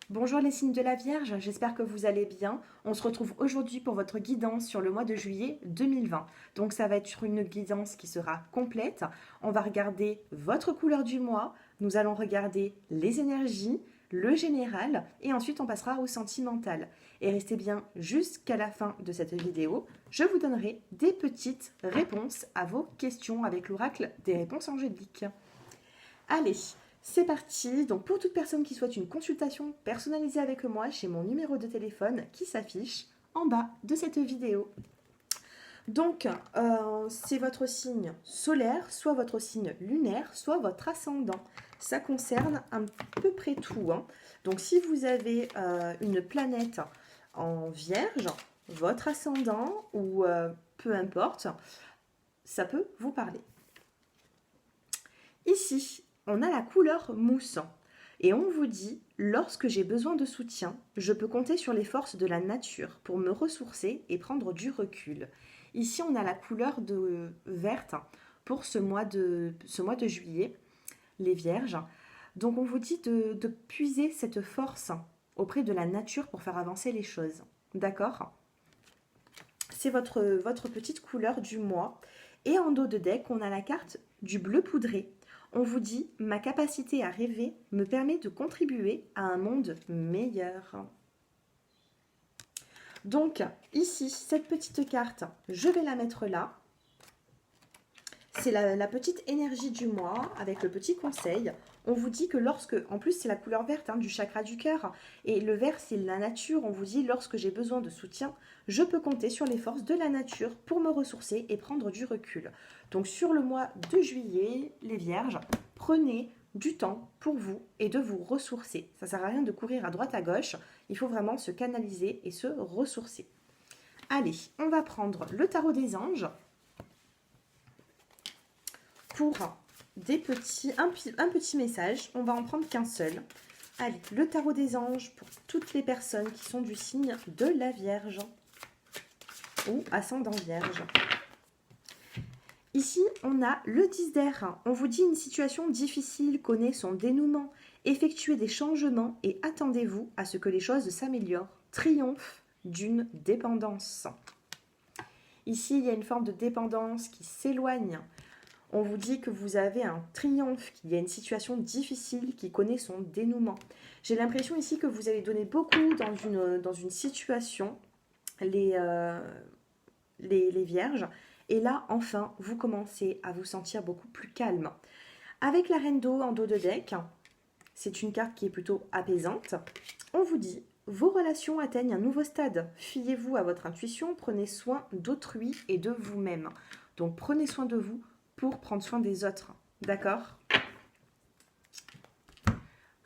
Bonjour les signes de la Vierge, j'espère que vous allez bien. On se retrouve aujourd'hui pour votre guidance sur le mois de juillet 2020. Donc ça va être une guidance qui sera complète. On va regarder votre couleur du mois, nous allons regarder les énergies, le général et ensuite on passera au sentimental. Et restez bien jusqu'à la fin de cette vidéo, je vous donnerai des petites réponses à vos questions avec l'oracle des réponses angéliques. Allez, c'est parti. Donc pour toute personne qui souhaite une consultation personnalisée avec moi, j'ai mon numéro de téléphone qui s'affiche en bas de cette vidéo. Donc, c'est votre signe solaire, soit votre signe lunaire, soit votre ascendant. Ça concerne à peu près tout, hein. Donc, si vous avez une planète en Vierge, votre ascendant ou peu importe, ça peut vous parler. Ici, on a la couleur mousse. Et on vous dit, lorsque j'ai besoin de soutien, je peux compter sur les forces de la nature pour me ressourcer et prendre du recul. Ici, on a la couleur de verte pour ce mois de juillet, les vierges. Donc on vous dit de puiser cette force auprès de la nature pour faire avancer les choses. D'accord? C'est votre petite couleur du mois. Et en dos de deck, on a la carte du bleu poudré. On vous dit, ma capacité à rêver me permet de contribuer à un monde meilleur. Donc, ici, cette petite carte, je vais la mettre là. C'est la petite énergie du mois avec le petit conseil. On vous dit que lorsque, en plus c'est la couleur verte du chakra du cœur, et le vert c'est la nature, on vous dit lorsque j'ai besoin de soutien, je peux compter sur les forces de la nature pour me ressourcer et prendre du recul. Donc sur le mois de juillet, les vierges, prenez du temps pour vous et de vous ressourcer. Ça ne sert à rien de courir à droite à gauche, il faut vraiment se canaliser et se ressourcer. Allez, on va prendre le tarot des anges pour un petit message. On va en prendre qu'un seul. Allez, le tarot des anges pour toutes les personnes qui sont du signe de la Vierge ou ascendant Vierge. Ici, on a le 10 d'air. On vous dit une situation difficile connaît son dénouement. Effectuez des changements et attendez-vous à ce que les choses s'améliorent. Triomphe d'une dépendance. Ici, il y a une forme de dépendance qui s'éloigne. On vous dit que vous avez un triomphe, qu'il y a une situation difficile qui connaît son dénouement. J'ai l'impression ici que vous avez donné beaucoup dans une situation, les vierges. Et là, enfin, vous commencez à vous sentir beaucoup plus calme. Avec la reine d'eau en dos de deck, c'est une carte qui est plutôt apaisante. On vous dit, vos relations atteignent un nouveau stade. Fiez-vous à votre intuition, prenez soin d'autrui et de vous-même. Donc prenez soin de vous pour prendre soin des autres. D'accord?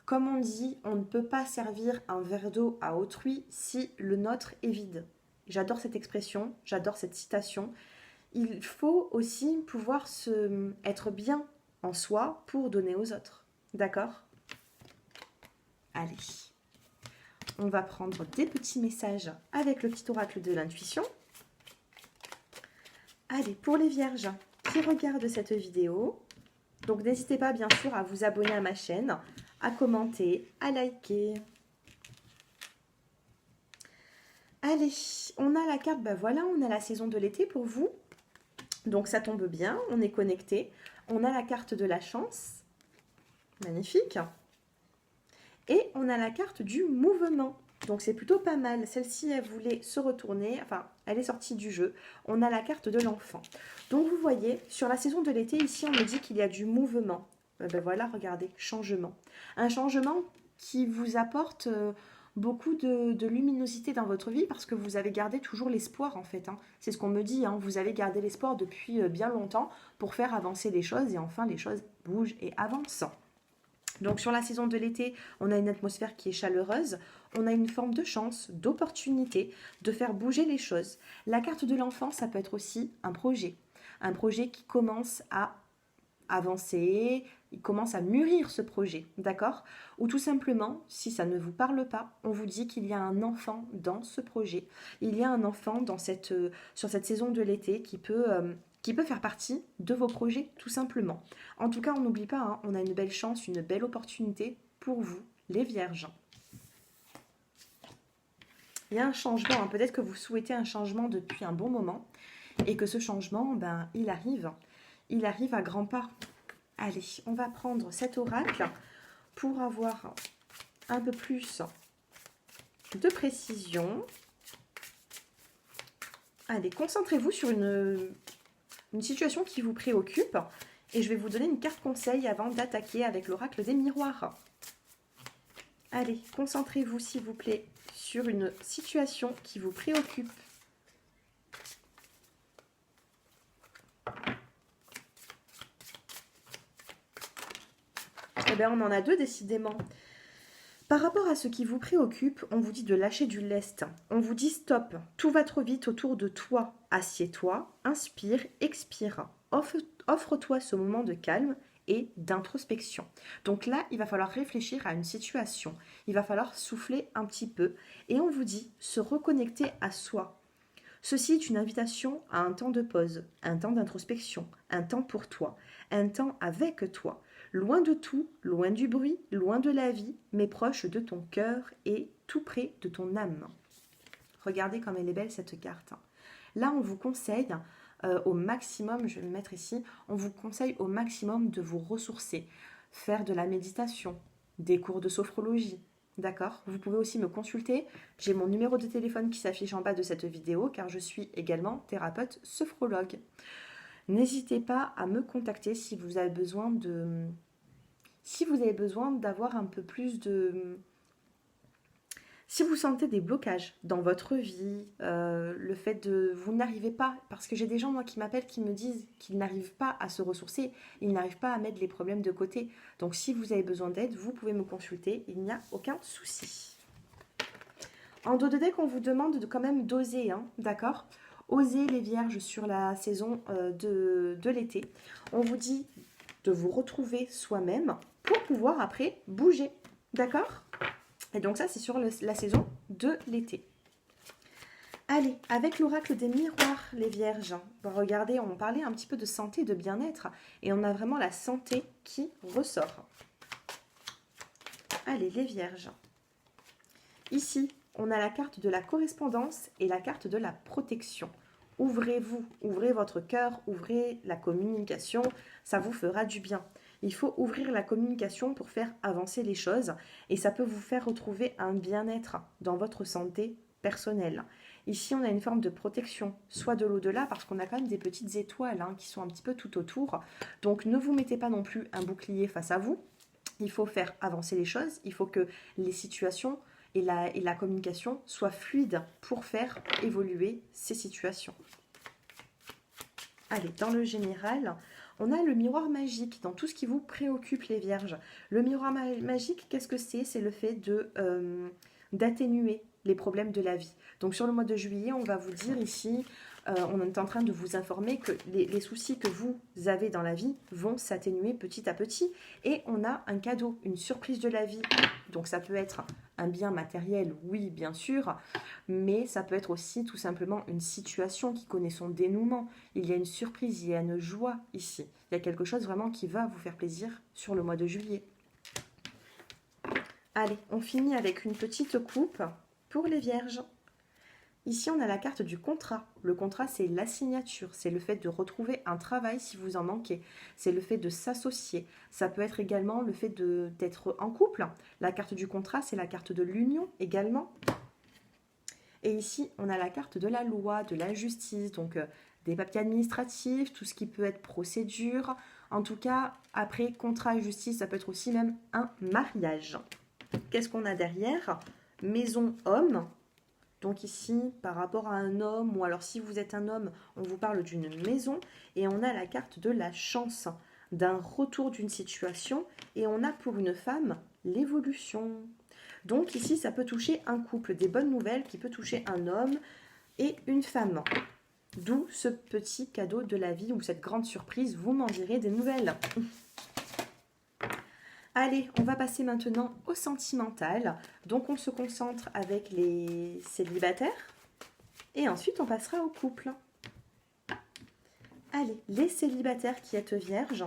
Comme on dit, on ne peut pas servir un verre d'eau à autrui si le nôtre est vide. J'adore cette expression, j'adore cette citation. Il faut aussi pouvoir être bien en soi pour donner aux autres. D'accord? Allez. On va prendre des petits messages avec le petit oracle de l'intuition. Allez, pour les vierges qui regardent cette vidéo, donc n'hésitez pas bien sûr à vous abonner à ma chaîne, à commenter, à liker. Allez, on a la carte, voilà, on a la saison de l'été pour vous. Donc ça tombe bien, on est connecté. On a la carte de la chance, magnifique. Et on a la carte du mouvement. Donc c'est plutôt pas mal. Celle-ci, elle voulait se retourner. Enfin, elle est sortie du jeu. On a la carte de l'enfant. Donc vous voyez, sur la saison de l'été, ici, on me dit qu'il y a du mouvement. Voilà, regardez, changement. Un changement qui vous apporte beaucoup de luminosité dans votre vie parce que vous avez gardé toujours l'espoir, en fait. C'est ce qu'on me dit. Vous avez gardé l'espoir depuis bien longtemps pour faire avancer les choses. Et enfin, les choses bougent et avancent. Donc sur la saison de l'été, on a une atmosphère qui est chaleureuse, on a une forme de chance, d'opportunité, de faire bouger les choses. La carte de l'enfant, ça peut être aussi un projet qui commence à avancer, il commence à mûrir ce projet, d'accord? Ou tout simplement, si ça ne vous parle pas, on vous dit qu'il y a un enfant dans ce projet. Il y a un enfant sur cette saison de l'été qui peut faire partie de vos projets, tout simplement. En tout cas, on n'oublie pas, on a une belle chance, une belle opportunité pour vous, les vierges. Il y a un changement, hein. Peut-être que vous souhaitez un changement depuis un bon moment et que ce changement, ben, il arrive. Il arrive à grands pas. Allez, on va prendre cet oracle pour avoir un peu plus de précision. Allez, concentrez-vous sur une situation qui vous préoccupe et je vais vous donner une carte conseil avant d'attaquer avec l'oracle des miroirs. Allez, concentrez-vous s'il vous plaît sur une situation qui vous préoccupe. Eh bien, on en a deux décidément. Par rapport à ce qui vous préoccupe, on vous dit de lâcher du lest. On vous dit stop, tout va trop vite autour de toi. Assieds-toi, inspire, expire. Offre-toi ce moment de calme et d'introspection. Donc là, il va falloir réfléchir à une situation. Il va falloir souffler un petit peu. Et on vous dit se reconnecter à soi. Ceci est une invitation à un temps de pause, un temps d'introspection, un temps pour toi, un temps avec toi. Loin de tout, loin du bruit, loin de la vie, mais proche de ton cœur et tout près de ton âme. Regardez comme elle est belle cette carte. Là, on vous conseille au maximum, je vais me mettre ici, on vous conseille au maximum de vous ressourcer, faire de la méditation, des cours de sophrologie. D'accord? Vous pouvez aussi me consulter. J'ai mon numéro de téléphone qui s'affiche en bas de cette vidéo car je suis également thérapeute sophrologue. N'hésitez pas à me contacter si vous avez besoin d'avoir un peu plus de... Si vous sentez des blocages dans votre vie, le fait de... Vous n'arrivez pas, parce que j'ai des gens moi qui m'appellent, qui me disent qu'ils n'arrivent pas à se ressourcer, ils n'arrivent pas à mettre les problèmes de côté. Donc si vous avez besoin d'aide, vous pouvez me consulter, il n'y a aucun souci. En dos de deck, on vous demande de quand même d'oser, hein, d'accord? Osez les vierges sur la saison de l'été. On vous dit de vous retrouver soi-même pour pouvoir après bouger, d'accord? Et donc ça, c'est sur la saison de l'été. Allez, avec l'oracle des miroirs, les vierges. Bon, regardez, on parlait un petit peu de santé, de bien-être, et on a vraiment la santé qui ressort. Allez, les vierges. Ici, on a la carte de la correspondance et la carte de la protection. Ouvrez-vous, ouvrez votre cœur, ouvrez la communication, ça vous fera du bien. Il faut ouvrir la communication pour faire avancer les choses et ça peut vous faire retrouver un bien-être dans votre santé personnelle. Ici, on a une forme de protection, soit de l'au-delà, parce qu'on a quand même des petites étoiles qui sont un petit peu tout autour. Donc, ne vous mettez pas non plus un bouclier face à vous. Il faut faire avancer les choses, il faut que les situations et la communication soient fluides pour faire évoluer ces situations. Allez, dans le général, on a le miroir magique dans tout ce qui vous préoccupe les vierges. Le miroir magique, qu'est-ce que c'est? C'est le fait d'atténuer les problèmes de la vie. Donc sur le mois de juillet, on va vous dire ici, on est en train de vous informer que les soucis que vous avez dans la vie vont s'atténuer petit à petit. Et on a un cadeau, une surprise de la vie. Donc ça peut être un bien matériel, oui bien sûr, mais ça peut être aussi tout simplement une situation qui connaît son dénouement. Il y a une surprise, il y a une joie ici. Il y a quelque chose vraiment qui va vous faire plaisir sur le mois de juillet. Allez, on finit avec une petite coupe pour les vierges. Ici, on a la carte du contrat. Le contrat, c'est la signature. C'est le fait de retrouver un travail si vous en manquez. C'est le fait de s'associer. Ça peut être également le fait d'être en couple. La carte du contrat, c'est la carte de l'union également. Et ici, on a la carte de la loi, de la justice, donc des papiers administratifs, tout ce qui peut être procédure. En tout cas, après, contrat et justice, ça peut être aussi même un mariage. Qu'est-ce qu'on a derrière? Maison homme. Donc ici, par rapport à un homme, ou alors si vous êtes un homme, on vous parle d'une maison. Et on a la carte de la chance, d'un retour d'une situation. Et on a pour une femme, l'évolution. Donc ici, ça peut toucher un couple, des bonnes nouvelles qui peut toucher un homme et une femme. D'où ce petit cadeau de la vie ou cette grande surprise, vous m'en direz des nouvelles. Allez, on va passer maintenant au sentimental. Donc on se concentre avec les célibataires et ensuite on passera au couple. Allez, les célibataires qui êtes vierges.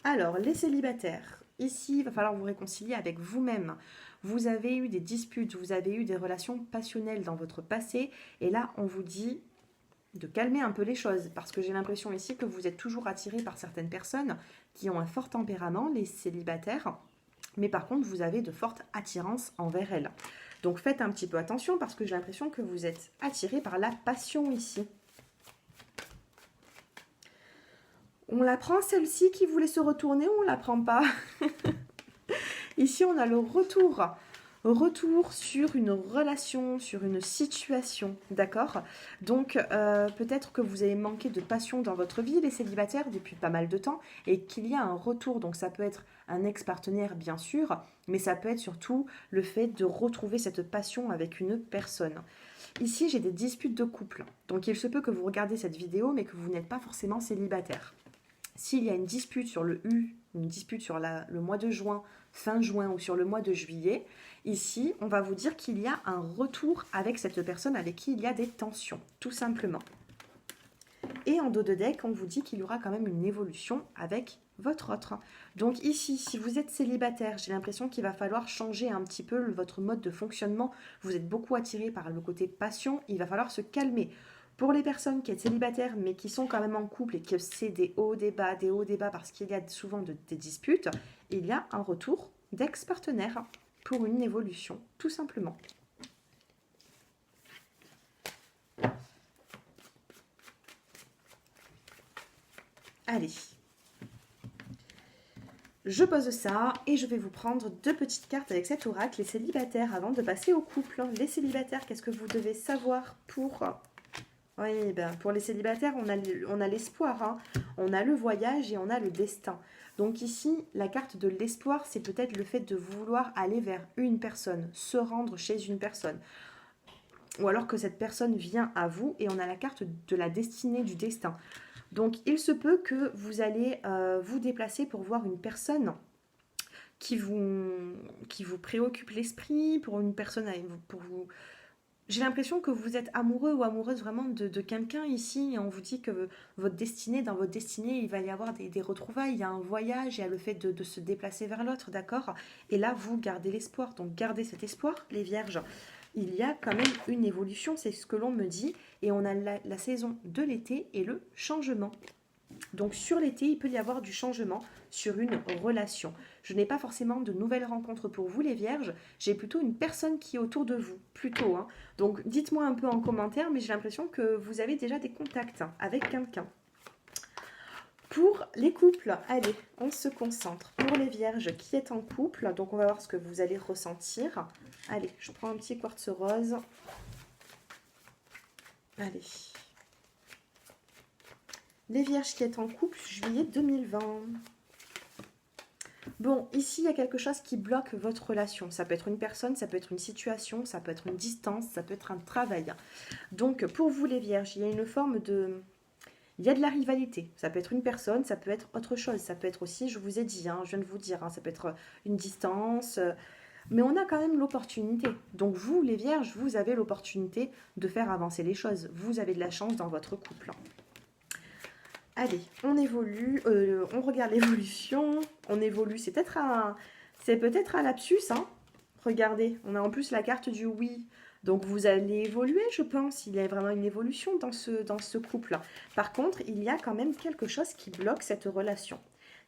Alors, les célibataires, ici, il va falloir vous réconcilier avec vous-même. Vous avez eu des disputes, vous avez eu des relations passionnelles dans votre passé. Et là, on vous dit de calmer un peu les choses. Parce que j'ai l'impression ici que vous êtes toujours attiré par certaines personnes qui ont un fort tempérament, les célibataires. Mais par contre, vous avez de fortes attirances envers elles. Donc faites un petit peu attention parce que j'ai l'impression que vous êtes attiré par la passion ici. On la prend celle-ci qui voulait se retourner ou on la prend pas? Ici, on a le retour. Retour sur une relation, sur une situation, d'accord? Donc, peut-être que vous avez manqué de passion dans votre vie, les célibataires, depuis pas mal de temps, et qu'il y a un retour. Donc, ça peut être un ex-partenaire, bien sûr, mais ça peut être surtout le fait de retrouver cette passion avec une personne. Ici, j'ai des disputes de couple. Donc, il se peut que vous regardiez cette vidéo, mais que vous n'êtes pas forcément célibataire. S'il y a une dispute sur le U, une dispute sur le mois de juin, fin juin ou sur le mois de juillet, ici, on va vous dire qu'il y a un retour avec cette personne avec qui il y a des tensions, tout simplement. Et en dos de deck, on vous dit qu'il y aura quand même une évolution avec votre autre. Donc ici, si vous êtes célibataire, j'ai l'impression qu'il va falloir changer un petit peu votre mode de fonctionnement. Vous êtes beaucoup attiré par le côté passion, il va falloir se calmer. Pour les personnes qui sont célibataires mais qui sont quand même en couple et que c'est des hauts, des bas parce qu'il y a souvent des disputes, il y a un retour d'ex-partenaire pour une évolution, tout simplement. Allez, je pose ça et je vais vous prendre 2 petites cartes avec cet oracle, les célibataires, avant de passer au couple. Les célibataires, qu'est-ce que vous devez savoir pour... Oui, ben, pour les célibataires, on a l'espoir, hein. On a le voyage et on a le destin. Donc ici, la carte de l'espoir, c'est peut-être le fait de vouloir aller vers une personne, se rendre chez une personne. Ou alors que cette personne vient à vous et on a la carte de la destinée, du destin. Donc il se peut que vous allez vous déplacer pour voir une personne qui vous préoccupe l'esprit, pour une personne, pour vous... J'ai l'impression que vous êtes amoureux ou amoureuse vraiment de quelqu'un ici et on vous dit que votre destinée, dans votre destinée, il va y avoir des retrouvailles, il y a un voyage, il y a le fait de se déplacer vers l'autre, d'accord? Et là, vous gardez l'espoir. Donc gardez cet espoir, les vierges. Il y a quand même une évolution, c'est ce que l'on me dit. Et on a la saison de l'été et le changement. Donc sur l'été, il peut y avoir du changement sur une relation. Je n'ai pas forcément de nouvelles rencontres pour vous les vierges, j'ai plutôt une personne qui est autour de vous, plutôt. Hein. Donc dites-moi un peu en commentaire, mais j'ai l'impression que vous avez déjà des contacts avec quelqu'un. Pour les couples, allez, on se concentre. Pour les vierges qui est en couple, donc on va voir ce que vous allez ressentir. Allez, je prends un petit quartz rose. Allez. Les vierges qui est en couple, juillet 2020. Bon, ici, il y a quelque chose qui bloque votre relation. Ça peut être une personne, ça peut être une situation, ça peut être une distance, ça peut être un travail. Donc, pour vous les vierges, il y a une forme de... Il y a de la rivalité. Ça peut être une personne, ça peut être autre chose. Ça peut être aussi, je vous ai dit, hein, je viens de vous dire, hein, ça peut être une distance... Mais on a quand même l'opportunité. Donc vous, les vierges, vous avez l'opportunité de faire avancer les choses. Vous avez de la chance dans votre couple. Allez, on évolue, on regarde l'évolution, on évolue, c'est peut-être un lapsus, hein. Regardez, on a en plus la carte du oui, donc vous allez évoluer, je pense, il y a vraiment une évolution dans ce couple. Par contre, il y a quand même quelque chose qui bloque cette relation.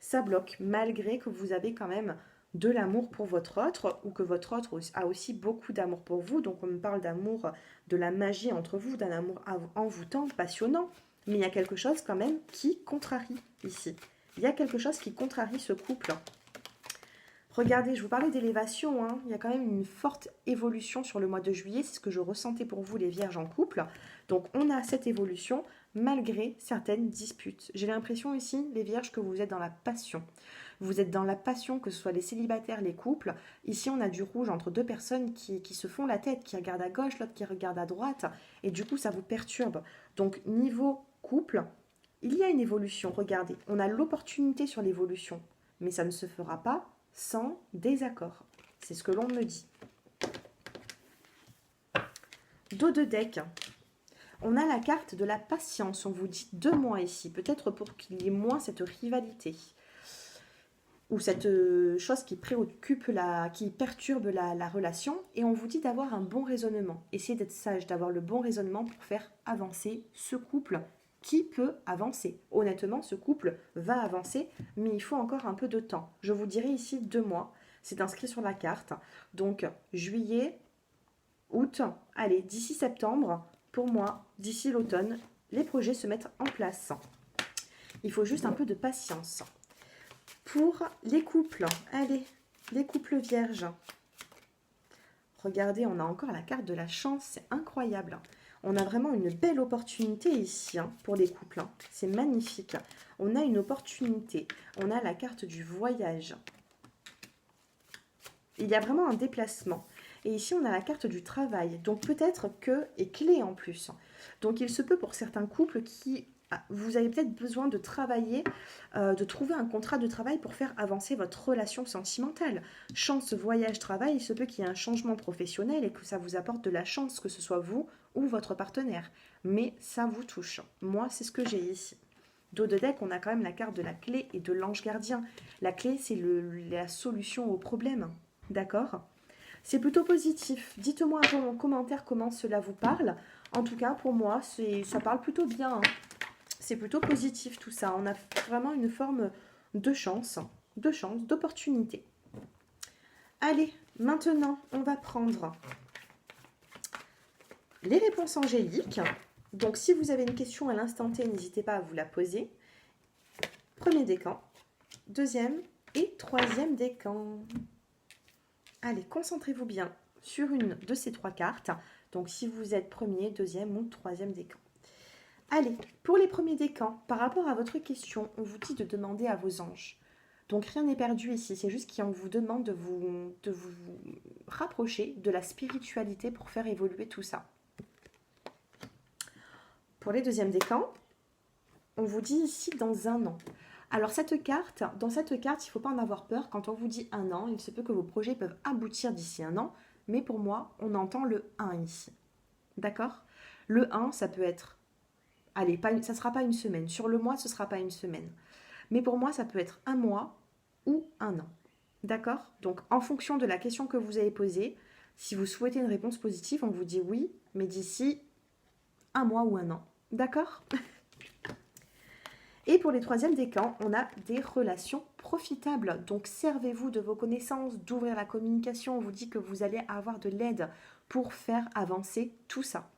Ça bloque, malgré que vous avez quand même de l'amour pour votre autre, ou que votre autre a aussi beaucoup d'amour pour vous, donc on me parle d'amour, de la magie entre vous, d'un amour envoûtant, passionnant. Mais il y a quelque chose quand même qui contrarie ici. Il y a quelque chose qui contrarie ce couple. Regardez, je vous parlais d'élévation. Hein. Il y a quand même une forte évolution sur le mois de juillet. C'est ce que je ressentais pour vous, les vierges en couple. Donc, on a cette évolution malgré certaines disputes. J'ai l'impression ici, les vierges, que vous êtes dans la passion. Vous êtes dans la passion, que ce soit les célibataires, les couples. Ici, on a du rouge entre deux personnes qui se font la tête, qui regardent à gauche, l'autre qui regarde à droite. Et du coup, ça vous perturbe. Donc, niveau couple, il y a une évolution. Regardez, on a l'opportunité sur l'évolution. Mais ça ne se fera pas sans désaccord. C'est ce que l'on me dit. Dos de deck. On a la carte de la patience. On vous dit 2 mois ici. Peut-être pour qu'il y ait moins cette rivalité. ou cette chose qui préoccupe, qui perturbe la relation, et on vous dit d'avoir un bon raisonnement. Essayez d'être sage, d'avoir le bon raisonnement pour faire avancer ce couple qui peut avancer. Honnêtement, ce couple va avancer, mais il faut encore un peu de temps. Je vous dirai ici 2 mois, c'est inscrit sur la carte. Donc juillet, août, allez, d'ici septembre, pour moi, d'ici l'automne, les projets se mettent en place. Il faut juste un peu de patience. Pour les couples, allez, les couples vierges. Regardez, on a encore la carte de la chance, c'est incroyable. On a vraiment une belle opportunité ici pour les couples. C'est magnifique. On a une opportunité. On a la carte du voyage. Il y a vraiment un déplacement. Et ici, on a la carte du travail. Donc peut-être que, et clé en plus. Donc il se peut pour certains couples qui... Vous avez peut-être besoin de travailler, de trouver un contrat de travail pour faire avancer votre relation sentimentale. Chance, voyage, travail, il se peut qu'il y ait un changement professionnel et que ça vous apporte de la chance, que ce soit vous ou votre partenaire. Mais ça vous touche. Moi, c'est ce que j'ai ici. Dos de deck, on a quand même la carte de la clé et de l'ange gardien. La clé, c'est la solution au problème. D'accord ? C'est plutôt positif. Dites-moi en commentaire comment cela vous parle. En tout cas, pour moi, ça parle plutôt bien. C'est plutôt positif tout ça. On a vraiment une forme de chance, d'opportunité. Allez, maintenant, on va prendre les réponses angéliques. Donc, si vous avez une question à l'instant T, n'hésitez pas à vous la poser. Premier décan, deuxième et troisième décan. Allez, concentrez-vous bien sur une de ces 3 cartes. Donc, si vous êtes premier, deuxième ou troisième décan. Allez, pour les premiers décans, par rapport à votre question, on vous dit de demander à vos anges. Donc rien n'est perdu ici, c'est juste qu'on vous demande de vous rapprocher de la spiritualité pour faire évoluer tout ça. Pour les deuxièmes décans, on vous dit ici dans 1 an. Alors dans cette carte, il ne faut pas en avoir peur. Quand on vous dit 1 an, il se peut que vos projets peuvent aboutir d'ici 1 an, mais pour moi, on entend le 1 ici. D'accord ? Le 1, ça peut être... Allez, ça ne sera pas une semaine. Sur le mois, ce ne sera pas une semaine. Mais pour moi, ça peut être 1 mois ou 1 an. D'accord ? Donc, en fonction de la question que vous avez posée, si vous souhaitez une réponse positive, on vous dit oui, mais d'ici 1 mois ou 1 an. D'accord ? Et pour les troisièmes décans, on a des relations profitables. Donc, servez-vous de vos connaissances, d'ouvrir la communication. On vous dit que vous allez avoir de l'aide pour faire avancer tout ça.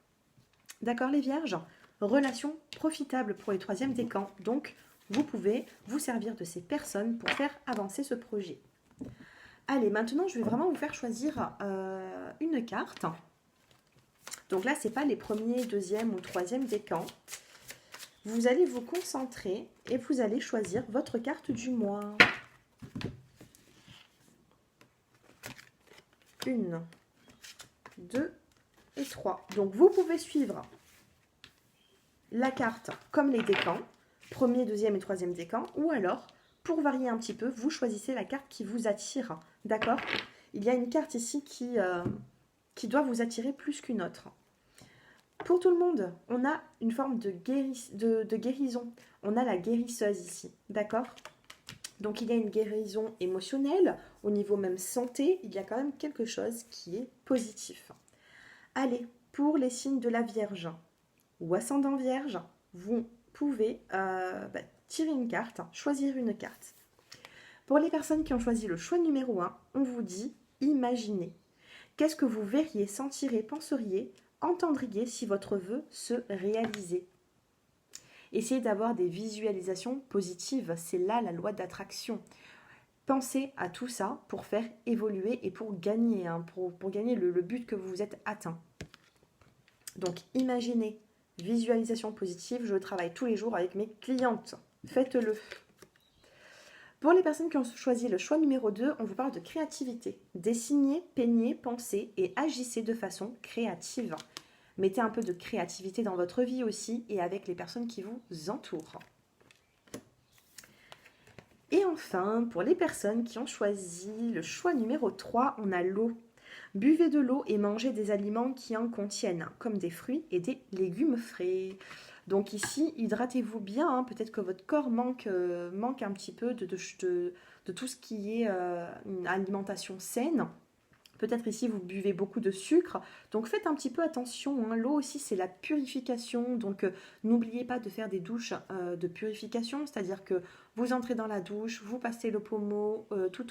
D'accord, les vierges ? Relation profitable pour les troisièmes décans. Donc, vous pouvez vous servir de ces personnes pour faire avancer ce projet. Allez, maintenant, je vais vraiment vous faire choisir une carte. Donc là, ce n'est pas les premiers, deuxième ou troisième décans. Vous allez vous concentrer et vous allez choisir votre carte du mois. 1, 2 et 3. Donc, vous pouvez suivre la carte comme les décans, premier, deuxième et troisième décan, ou alors, pour varier un petit peu, vous choisissez la carte qui vous attire, d'accord ? Il y a une carte ici qui doit vous attirer plus qu'une autre. Pour tout le monde, on a une forme de guérison. On a la guérisseuse ici, d'accord ? Donc, il y a une guérison émotionnelle, au niveau même santé, il y a quand même quelque chose qui est positif. Allez, pour les signes de la Vierge, ou ascendant vierge, vous pouvez tirer une carte, choisir une carte. Pour les personnes qui ont choisi le choix numéro 1, on vous dit imaginez. Qu'est-ce que vous verriez, sentirez, penseriez, entendriez si votre vœu se réalisait ? Essayez d'avoir des visualisations positives, c'est là la loi d'attraction. Pensez à tout ça pour faire évoluer et pour gagner, pour gagner le but que vous vous êtes atteint. Donc imaginez. Visualisation positive, je travaille tous les jours avec mes clientes. Faites-le. Pour les personnes qui ont choisi le choix numéro 2, on vous parle de créativité. Dessinez, peignez, pensez et agissez de façon créative. Mettez un peu de créativité dans votre vie aussi et avec les personnes qui vous entourent. Et enfin, pour les personnes qui ont choisi le choix numéro 3, on a l'eau. Buvez de l'eau et mangez des aliments qui en contiennent, comme des fruits et des légumes frais. Donc ici, hydratez-vous bien, peut-être que votre corps manque un petit peu de de tout ce qui est une alimentation saine. Peut-être ici vous buvez beaucoup de sucre, donc faites un petit peu attention, hein. L'eau aussi c'est la purification, donc n'oubliez pas de faire des douches de purification, c'est-à-dire que vous entrez dans la douche, vous passez le pommeau tout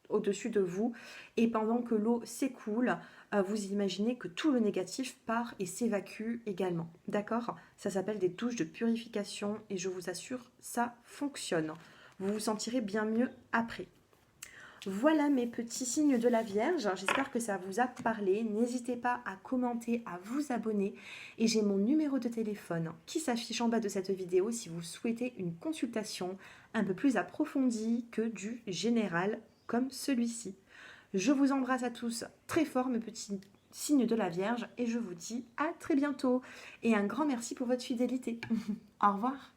au-dessus de vous, et pendant que l'eau s'écoule, vous imaginez que tout le négatif part et s'évacue également, d'accord? Ça s'appelle des douches de purification, et je vous assure, ça fonctionne. Vous vous sentirez bien mieux après. Voilà mes petits signes de la Vierge, j'espère que ça vous a parlé, n'hésitez pas à commenter, à vous abonner et j'ai mon numéro de téléphone qui s'affiche en bas de cette vidéo si vous souhaitez une consultation un peu plus approfondie que du général comme celui-ci. Je vous embrasse à tous très fort mes petits signes de la Vierge et je vous dis à très bientôt et un grand merci pour votre fidélité. Au revoir.